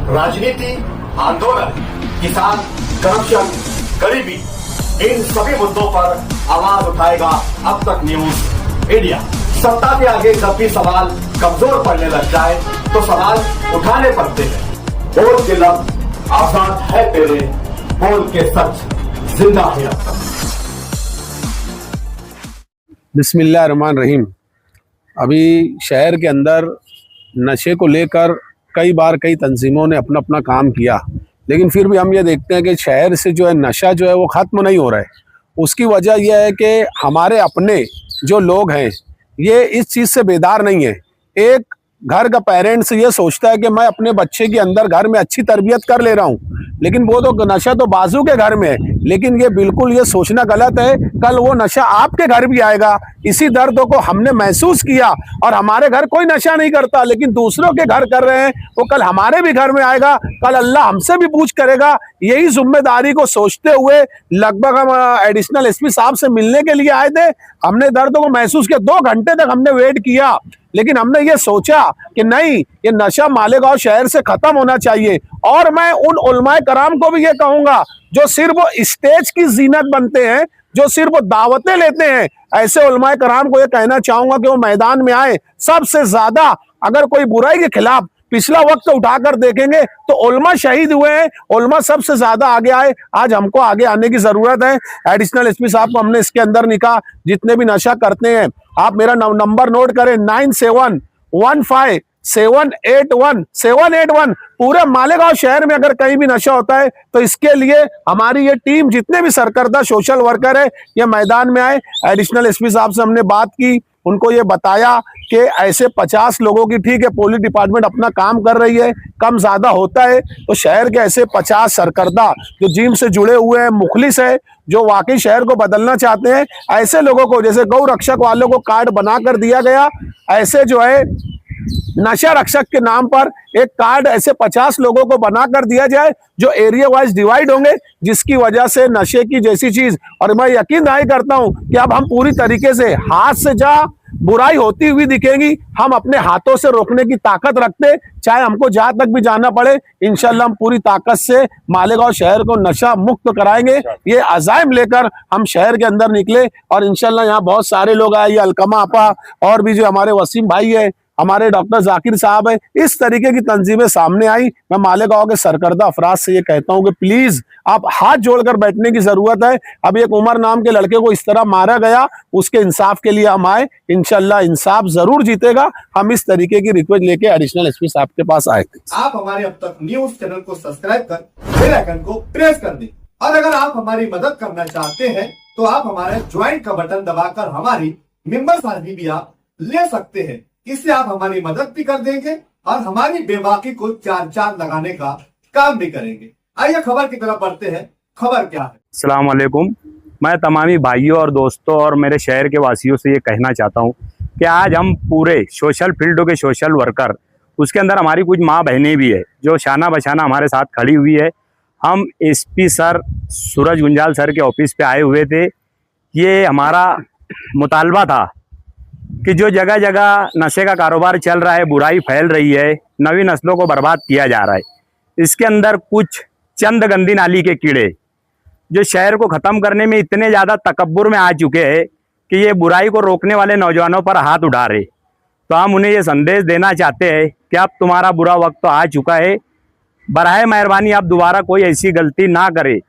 राजनीति, आंदोलन, किसान, करप्शन, गरीबी, इन सभी मुद्दों पर आवाज उठाएगा अब तक न्यूज इंडिया। सत्ता के आगे जब भी सवाल कमजोर पड़ने लग जाए तो सवाल उठाने पड़ते हैं। बोल के लफ्ज आजाद है तेरे, बोल के सच जिंदा है अब तक। बिस्मिल्लाहिर्रहमानिर्रहीम। अभी शहर के अंदर नशे को लेकर कई बार कई तंजीमों ने अपना अपना काम किया, लेकिन फिर भी हम ये देखते हैं कि शहर से जो है नशा जो है वो ख़त्म नहीं हो रहा है। उसकी वजह यह है कि हमारे अपने जो लोग हैं ये इस चीज़ से बेदार नहीं है। एक घर का पेरेंट्स ये सोचता है कि मैं अपने बच्चे के अंदर घर में अच्छी तरबियत कर ले रहा हूँ, लेकिन वो तो नशा तो बाजू के घर में है। लेकिन ये बिल्कुल ये सोचना गलत है, कल वो नशा आपके घर भी आएगा। इसी दर्द को हमने महसूस किया और हमारे घर कोई नशा नहीं करता, लेकिन दूसरों के घर कर रहे हैं, वो कल हमारे भी घर में आएगा। कल अल्लाह हमसे भी पूछ करेगा। यही जिम्मेदारी को सोचते हुए लगभग हम एडिशनल एसपी साहब से मिलने के लिए आए थे। हमने दर्द को महसूस किया, 2 घंटे तक हमने वेट किया, लेकिन हमने ये सोचा कि नहीं, ये नशा मालेगांव शहर से खत्म होना चाहिए। और मैं उन उलमाए कराम को भी ये कहूंगा जो सिर्फ स्टेज की जीनत बनते हैं, जो सिर्फ दावतें लेते हैं, ऐसे उलमाए कराम को ये कहना चाहूंगा कि वो मैदान में आए। सबसे ज्यादा अगर कोई बुराई के खिलाफ पिछला वक्त उठाकर देखेंगे तो उलमा शहीद हुए हैं, उलमा सबसे ज्यादा आगे आए। आज हमको आगे आने की जरूरत है। एडिशनल एसपी साहब को हमने इसके अंदर निकाह, जितने भी नशा करते हैं आप मेरा नंबर नोट करें, 9715781781। पूरे मालेगांव शहर में अगर कहीं भी नशा होता है तो इसके लिए हमारी ये टीम, जितने भी सरकर्दा सोशल वर्कर है, ये मैदान में आए। एडिशनल एसपी साहब से हमने बात की, उनको ये बताया कि ऐसे 50 लोगों की, ठीक है पुलिस डिपार्टमेंट अपना काम कर रही है, कम ज्यादा होता है, तो शहर के ऐसे 50 सरकर्दा जो जिम से जुड़े हुए हैं, मुखलिस है, जो वाकई शहर को बदलना चाहते हैं, ऐसे लोगों को, जैसे गौ रक्षक वालों को कार्ड बना कर दिया गया, ऐसे जो है नशा रक्षक के नाम पर एक कार्ड ऐसे 50 लोगों को बना कर दिया जाए, जो एरिया वाइज डिवाइड होंगे, जिसकी वजह से नशे की जैसी चीज, और मैं यकीन नहीं करता हूं कि अब हम पूरी तरीके से हाथ से जहां बुराई होती हुई दिखेगी, हम अपने हाथों से रोकने की ताकत रखते, चाहे हमको जहां तक भी जाना पड़े। इंशाल्लाह हम पूरी ताकत से मालेगांव शहर को नशा मुक्त कराएंगे। ये अज़ाइम लेकर हम शहर के अंदर निकले और इंशाल्लाह यहाँ बहुत सारे लोग आए, ये अलकमा आपा और भी जो हमारे वसीम भाई है, हमारे डॉक्टर जाकिर साहब है, इस तरीके की तंजीमें सामने आई। मैं मालेगांव के सरकर्दा अफराद से ये कहता हूं कि प्लीज आप हाथ जोड़कर बैठने की जरूरत है। अब एक उमर नाम के लड़के को इस तरह मारा गया, उसके इंसाफ के लिए हम आए, इंशाल्लाह इंसाफ जरूर जीतेगा। हम इस तरीके की रिक्वेस्ट लेके एडिशनल एसपी साहब के पास आए थे। आप हमारे अब तक न्यूज चैनल को सब्सक्राइब कर बेल आइकन को प्रेस कर दें, और अगर आप हमारी मदद करना चाहते हैं तो आप हमारे ज्वाइन का बटन दबाकर हमारी मेंबर साथी भी आप ले सकते हैं। इससे आप हमारी मदद भी कर देंगे और हमारी बेबाकी को चार चांद लगाने का काम भी करेंगे। आइए खबर की तरफ बढ़ते हैं। खबर क्या है? अस्सलाम वालेकुम। मैं तमामी भाइयों और दोस्तों और मेरे शहर के वासियों से ये कहना चाहता हूँ कि आज हम पूरे सोशल फील्डों के सोशल वर्कर, उसके अंदर हमारी कुछ माँ बहनें भी है जो शाना बशाना हमारे साथ खड़ी हुई है। हम एसपी सर सूरज गुंजाल सर के ऑफिस पे आए हुए थे। ये हमारा मुतालबा था कि जो जगह जगह नशे का कारोबार चल रहा है, बुराई फैल रही है, नवी नस्लों को बर्बाद किया जा रहा है, इसके अंदर कुछ चंद गंदी नाली के कीड़े जो शहर को ख़त्म करने में इतने ज़्यादा तकब्बुर में आ चुके हैं कि ये बुराई को रोकने वाले नौजवानों पर हाथ उठा रहे। तो हम उन्हें ये संदेश देना चाहते हैं कि अब तुम्हारा बुरा वक्त तो आ चुका है, बराए मेहरबानी आप दोबारा कोई ऐसी गलती ना करें,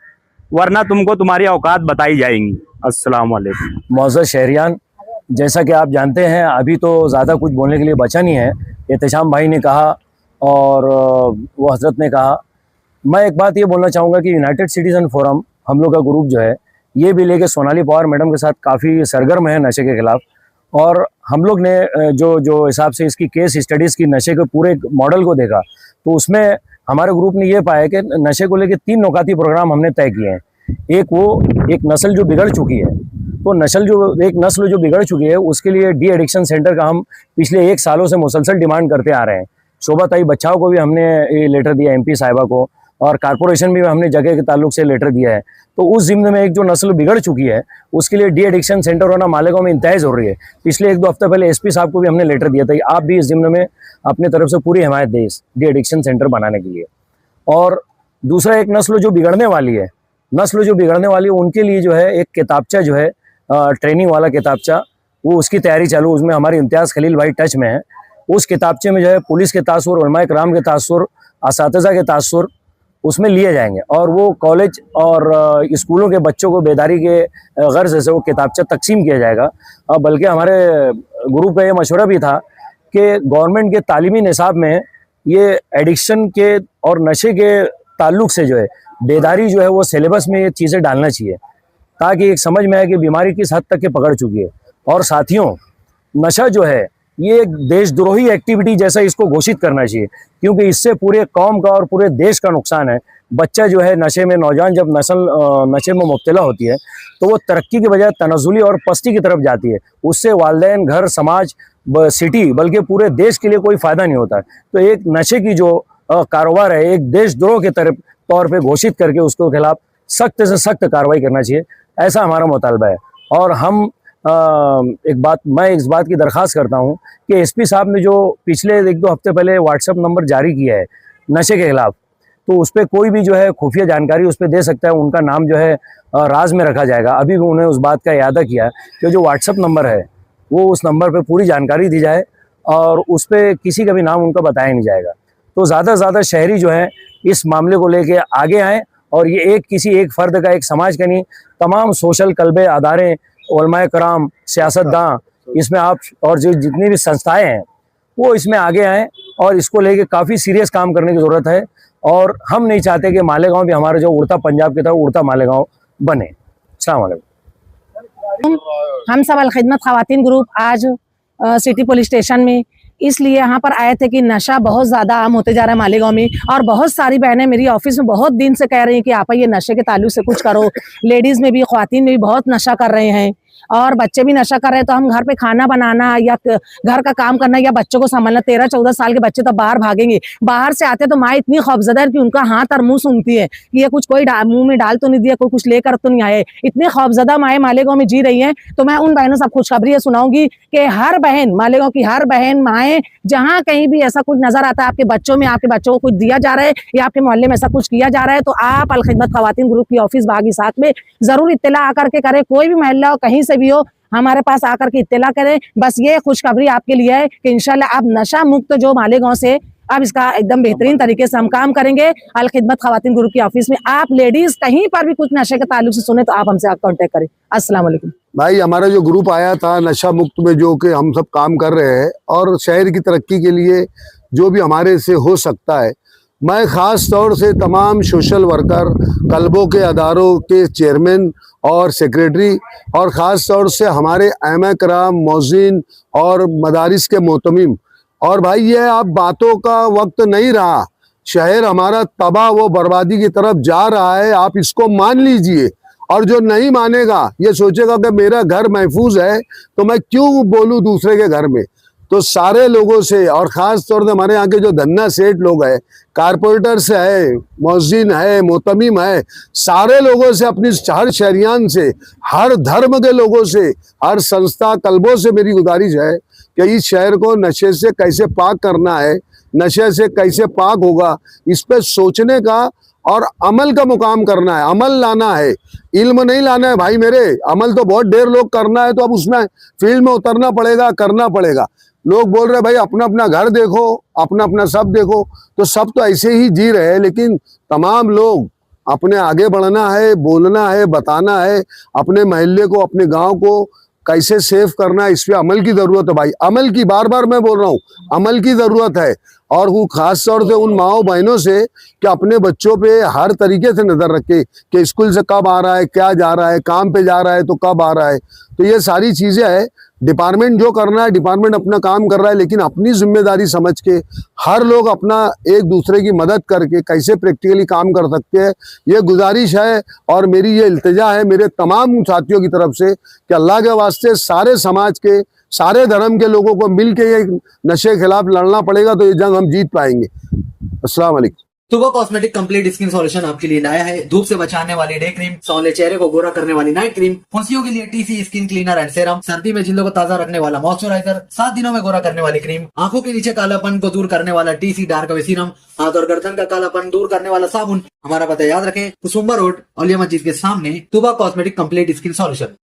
वरना तुमको तुम्हारी औकात बताई जाएंगी। अस्सलाम वालेकुम। मौजूद शहरियान, जैसा कि आप जानते हैं अभी तो ज़्यादा कुछ बोलने के लिए बचा नहीं है। एहतशाम भाई ने कहा और वो हजरत ने कहा। मैं एक बात ये बोलना चाहूँगा कि यूनाइटेड सिटीज़न फोरम, हम लोग का ग्रुप जो है, ये भी लेके सोनाली पवार मैडम के साथ काफ़ी सरगर्म है नशे के खिलाफ। और हम लोग ने जो हिसाब से इसकी केस स्टडीज़ की, नशे के पूरे मॉडल को देखा, तो उसमें हमारे ग्रुप ने ये पाया कि नशे को लेकर 3 नुकाती प्रोग्राम हमने तय किए हैं। एक नस्ल जो बिगड़ चुकी है, तो एक नस्ल जो बिगड़ चुकी है उसके लिए डी एडिक्शन सेंटर का हम पिछले 1 सालों से मुसलसल डिमांड करते आ रहे हैं। शोभाताई बच्चाओं को भी हमने ये लेटर दिया, एमपी साहिबा को, और कारपोरेशन भी हमने जगह के ताल्लुक से लेटर दिया है। तो उस ज़िम्मे में एक जो नस्ल बिगड़ चुकी है उसके लिए डी एडिक्शन सेंटर होना मालेगांव में इंतहाई ज़रूरी है। पिछले 1-2 हफ्ते पहले एसपी साहब को भी हमने लेटर दिया था कि आप भी इस ज़िम्मे में अपनी तरफ से पूरी हिमायत दें इस डी एडिक्शन सेंटर बनाने के लिए। और दूसरा एक नस्ल जो बिगड़ने वाली है, उनके लिए जो है एक किताबचा जो है ट्रेनिंग वाला किताबचा, वो उसकी तैयारी चालू। उसमें हमारे इम्तियाज़ खलील भाई टच में है। उस किताबचे में जो है पुलिस के तासुर, उलमाए कराम के तासुर, असातिज़ा के तासुर उसमें लिए जाएंगे और वो कॉलेज और स्कूलों के बच्चों को बेदारी के गर्ज से वो किताबचा तकसीम किया जाएगा। बल्कि हमारे ग्रुप का ये मशवरा भी था कि गवर्नमेंट के तालीमी निसाब में ये एडिक्शन के और नशे के ताल्लुक से जो है बेदारी जो है वो सिलेबस में ये चीज़ें डालना चाहिए, ताकि एक समझ में आए कि बीमारी किस हद तक के पकड़ चुकी है। और साथियों, नशा जो है ये एक देशद्रोही एक्टिविटी जैसा इसको घोषित करना चाहिए, क्योंकि इससे पूरे कौम का और पूरे देश का नुकसान है। बच्चा जो है नशे में, नौजवान जब नशे में मुब्तला होती है तो वो तरक्की के बजाय तनज़ुली और पस्ती की तरफ जाती है। उससे वालिदैन, घर, समाज, सिटी, बल्कि पूरे देश के लिए कोई फ़ायदा नहीं होता। तो एक नशे की जो कारोबार है, एक देशद्रोह के तौर पे घोषित करके उसके खिलाफ सख्त से सख्त कार्रवाई करना चाहिए, ऐसा हमारा मुतालबा है। और हम मैं इस बात की दरख्वास्त करता हूँ कि एसपी साहब ने जो पिछले 1-2 हफ्ते पहले व्हाट्सएप नंबर जारी किया है नशे के खिलाफ, तो उस पर कोई भी जो है खुफिया जानकारी उस पर दे सकता है। उनका नाम जो है राज में रखा जाएगा। अभी भी उन्हें उस बात का इरादा किया कि जो व्हाट्सएप नंबर है वो उस नंबर पर पूरी जानकारी दी जाए और उस पर किसी का भी नाम उनका बताया नहीं जाएगा। तो ज़्यादा से ज़्यादा शहरी जो है इस मामले को लेके आगे आएँ और ये किसी एक फ़र्द का, एक समाज का नहीं, तमाम सोशल कल्बे, अदारे, उलमाए कराम, सियासतदान, इसमें आप और जो जितनी भी संस्थाएं हैं वो इसमें आगे आएँ और इसको लेके काफ़ी सीरियस काम करने की ज़रूरत है। और हम नहीं चाहते कि मालेगांव भी हमारा जो उड़ता पंजाब की तरह उड़ता मालेगांव बने। अस्सलाम वालेकुम। हम सब अल खिदमत ख़वातीन ग्रुप आज सिटी पुलिस स्टेशन में इसलिए यहाँ पर आए थे कि नशा बहुत ज़्यादा आम होते जा रहा है मालेगांव में, और बहुत सारी बहनें मेरी ऑफिस में बहुत दिन से कह रही हैं कि आपा ये नशे के ताल्लुक से कुछ करो। लेडीज़ में भी, ख़वातीन में भी बहुत नशा कर रहे हैं और बच्चे भी नशा कर रहे हैं। तो हम घर पे खाना बनाना या घर का काम करना या बच्चों को संभालना, 13-14 साल के बच्चे तो बाहर भागेंगे, बाहर से आते तो माँ इतनी खौफजदा है कि उनका हाथ और मुंह सूंघती है कि ये कुछ कोई मुंह में डाल तो नहीं दिया, कोई कुछ लेकर तो नहीं आए। इतने खौफजदा माएँ मालेगांव में जी रही हैं। तो मैं उन बहनों से खुशखबरी सुनाऊंगी कि हर बहन, मालेगांव की हर बहन, माएँ, जहाँ कहीं भी ऐसा कुछ नजर आता है आपके बच्चों में, आपके बच्चों को कुछ दिया जा रहा है या आपके मोहल्ले में ऐसा कुछ किया जा रहा है, तो आप अल खिदमत ख़वातीन ग्रुप की ऑफिस बाग इसाक में जरूर इत्तला आकर के करें। कोई भी महल्ला हो, कहीं से भी हो, हमारे पास आकर के इत्तला करें। बस ये खुशखबरी आपके लिए है कि इंशाल्लाह अब नशा मुक्त जो मालेगांव से अब इसका एकदम बेहतरीन तरीके से हम काम करेंगे। अल खिदमत ख़वातीन ग्रुप की ऑफिस में आप लेडीज कहीं पर भी कुछ नशे के ताल्लुक से सुने तो आप हमसे कांटेक्ट करें। अस्सलाम वालेकुम। भाई, हमारा जो ग्रुप आया था नशा मुक्त में, जो कि हम सब काम कर रहे हैं और शहर की तरक्की के लिए जो भी हमारे से हो सकता है, मैं ख़ास तौर से तमाम सोशल वर्कर, कल्बों के अदारों के चेयरमैन और सेक्रेटरी, और ख़ास तौर से हमारे आइमा कराम, मौज़िन और मदारिस के मोहतमिम, और भाई ये अब बातों का वक्त नहीं रहा। शहर हमारा तबाह व बर्बादी की तरफ जा रहा है, आप इसको मान लीजिए। और जो नहीं मानेगा, ये सोचेगा कि मेरा घर महफूज है तो मैं क्यों बोलूं दूसरे के घर में। तो सारे लोगों से, और ख़ास तौर से हमारे यहाँ के जो धन्ना सेठ लोग हैं, कारपोरेटर्स है, मौज़िन है, मोहतमिम है, सारे लोगों से, अपनी हर शहरियान से, हर धर्म के लोगों से, हर संस्था, कल्बों से मेरी गुजारिश है कि इस शहर को नशे से कैसे पाक करना है, नशे से कैसे पाक होगा, इस पे सोचने का और अमल का मुकाम करना है। अमल लाना है, इल्म नहीं लाना है भाई मेरे। अमल तो बहुत ढेर लोग करना है, तो अब उसमें फील्ड में उतरना पड़ेगा, करना पड़ेगा। लोग बोल रहे भाई अपना अपना घर देखो, अपना अपना सब देखो, तो सब तो ऐसे ही जी रहे हैं, लेकिन तमाम लोग अपने आगे बढ़ना है, बोलना है, बताना है, अपने महल्ले को, अपने गांव को कैसे सेफ करना है, इस पे अमल की ज़रूरत है भाई। अमल की, बार बार मैं बोल रहा हूँ, अमल की ज़रूरत है। और वो खास तौर से उन माओ बहनों से कि अपने बच्चों पे हर तरीके से नज़र रखे कि स्कूल से कब आ रहा है, क्या जा रहा है, काम पे जा रहा है तो कब आ रहा है। तो ये सारी चीज़ें हैं। डिपार्टमेंट जो करना है, डिपार्टमेंट अपना काम कर रहा है, लेकिन अपनी जिम्मेदारी समझ के हर लोग अपना एक दूसरे की मदद करके कैसे प्रैक्टिकली काम कर सकते हैं, ये गुजारिश है। और मेरी ये इल्तिजा है मेरे तमाम साथियों की तरफ से कि अल्लाह के वास्ते सारे समाज के, सारे धर्म के लोगों को मिल के ये नशे के खिलाफ लड़ना पड़ेगा, तो ये जंग हम जीत पाएंगे। अस्सलाम वालेकुम। तुबा कॉस्मेटिक कंप्लीट स्किन सॉल्यूशन आपके लिए लाया है धूप से बचाने वाली डे क्रीम, सौंदर्य चेहरे को गोरा करने वाली नाइट क्रीम, फुंसियों के लिए TC skin cleaner and serum, सर्दी में जिल्दों को ताजा रखने वाला मॉइस्चराइजर, 7 दिनों में गोरा करने वाली क्रीम, आंखों के नीचे कालापन को दूर करने वाला टीसी डार्क वे सीरम, हाथ और गर्दन का कालापन दूर करने वाला साबुन। हमारा पता याद रखें, कुसुम्बा रोड, औलिया मस्जिद के सामने, तुबा कॉस्मेटिक कंप्लीट स्किन सॉल्यूशन।